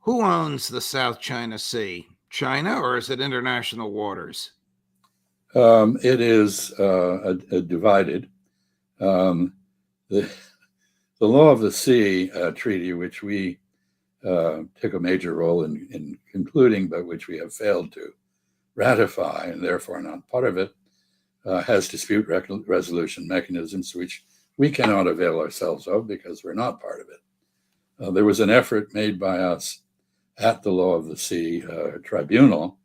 Who owns the South China Sea? China, or is it international waters? It is divided. The, the Law of the Sea Treaty, which we took a major role in concluding, but which we have failed to ratify and therefore not part of it, has dispute resolution mechanisms which we cannot avail ourselves of because we're not part of it. There was an effort made by us at the Law of the Sea Tribunal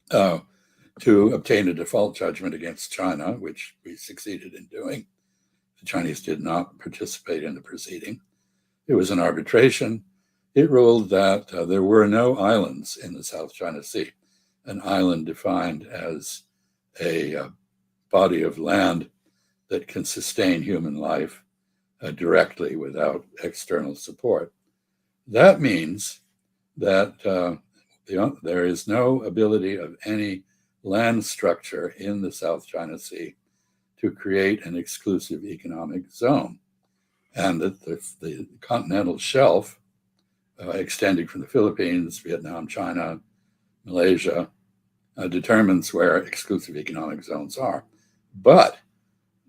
to obtain a default judgment against China, which we succeeded in doing. The Chinese did not participate in the proceeding. It was an arbitration. It ruled that there were no islands in the South China Sea, an island defined as a body of land that can sustain human life directly without external support. That means that there is no ability of any land structure in the South China Sea to create an exclusive economic zone, and that the continental shelf extending from the Philippines, Vietnam, China, Malaysia, determines where exclusive economic zones are. But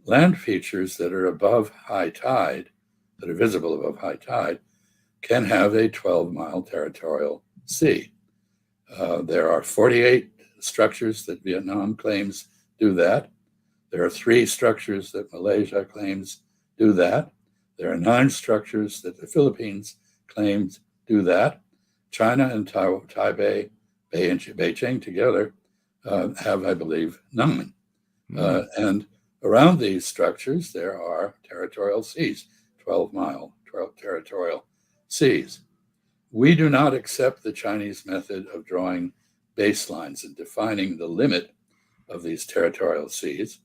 land features that are above high tide, that are visible above high tide, can have a 12-mile territorial sea. There are 48 structures that Vietnam claims do that. There are 3 structures that Malaysia claims do that. There are 9 structures that the Philippines claims do that. China and Taipei, Beijing together have, I believe, 9. And around these structures, there are territorial seas, 12-mile territorial seas. We do not accept the Chinese method of drawing baselines and defining the limit of these territorial seas.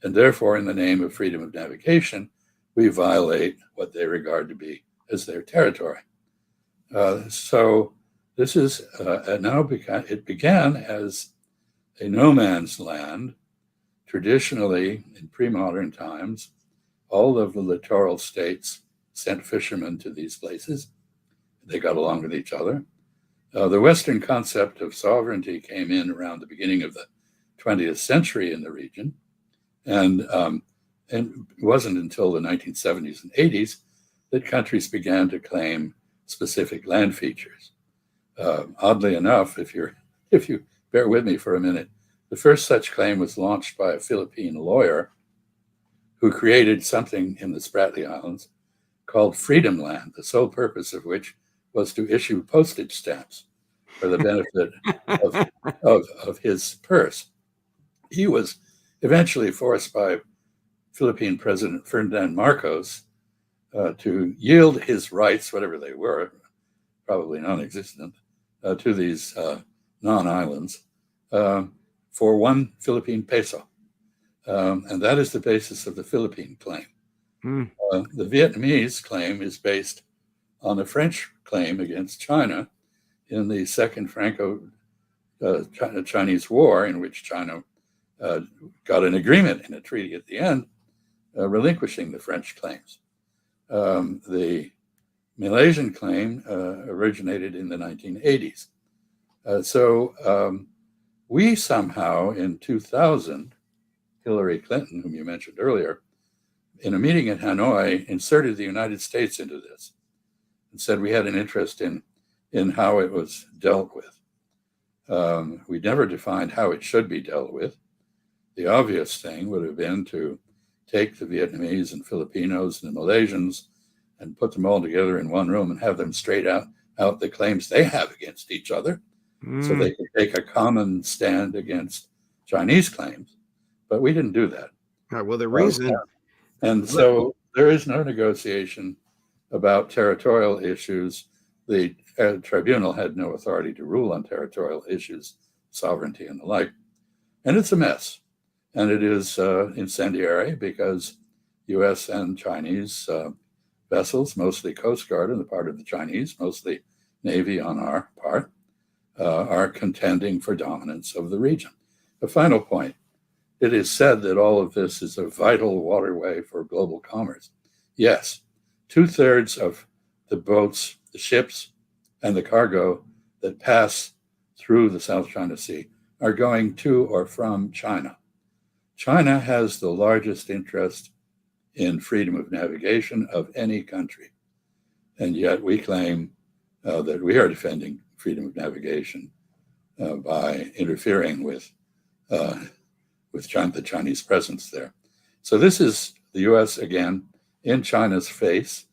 And therefore, in the name of freedom of navigation, we violate what they regard to be as their territory. So this is it began as a no man's land. Traditionally, in pre-modern times, all of the littoral states sent fishermen to these places. They got along with each other. The Western concept of sovereignty came in around the beginning of the 20th century in the region, and it wasn't until the 1970s and 80s that countries began to claim specific land features. Oddly enough, if you bear with me for a minute, the first such claim was launched by a Philippine lawyer who created something in the Spratly Islands called Freedom Land, the sole purpose of which was to issue postage stamps for the benefit of his purse. He was eventually forced by Philippine President Ferdinand Marcos to yield his rights, whatever they were, probably non-existent, to these non-islands for 1 Philippine peso. And that is the basis of the Philippine claim. The Vietnamese claim is based on the French claim against China in the Second Franco-Chinese War, in which China got an agreement in a treaty at the end, relinquishing the French claims. The Malaysian claim originated in the 1980s. So we somehow, in 2000, Hillary Clinton, whom you mentioned earlier, in a meeting in Hanoi, inserted the United States into this and said we had an interest in how it was dealt with. We never defined how it should be dealt with. The obvious thing would have been to take the Vietnamese and Filipinos and the Malaysians and put them all together in one room and have them straight out the claims they have against each other, so they could take a common stand against Chinese claims. But we didn't do that. Well, the reason... And so there is no negotiation about territorial issues. The tribunal had no authority to rule on territorial issues, sovereignty and the like. And it's a mess. And it is incendiary because US and Chinese vessels, mostly Coast Guard on the part of the Chinese, mostly Navy on our part, are contending for dominance of the region. A final point. It is said that all of this is a vital waterway for global commerce. Yes, 2/3 of the boats, the ships and the cargo that pass through the South China Sea are going to or from China. China has the largest interest in freedom of navigation of any country. And yet we claim that we are defending freedom of navigation by interfering with the Chinese presence there. So this is the US again in China's face.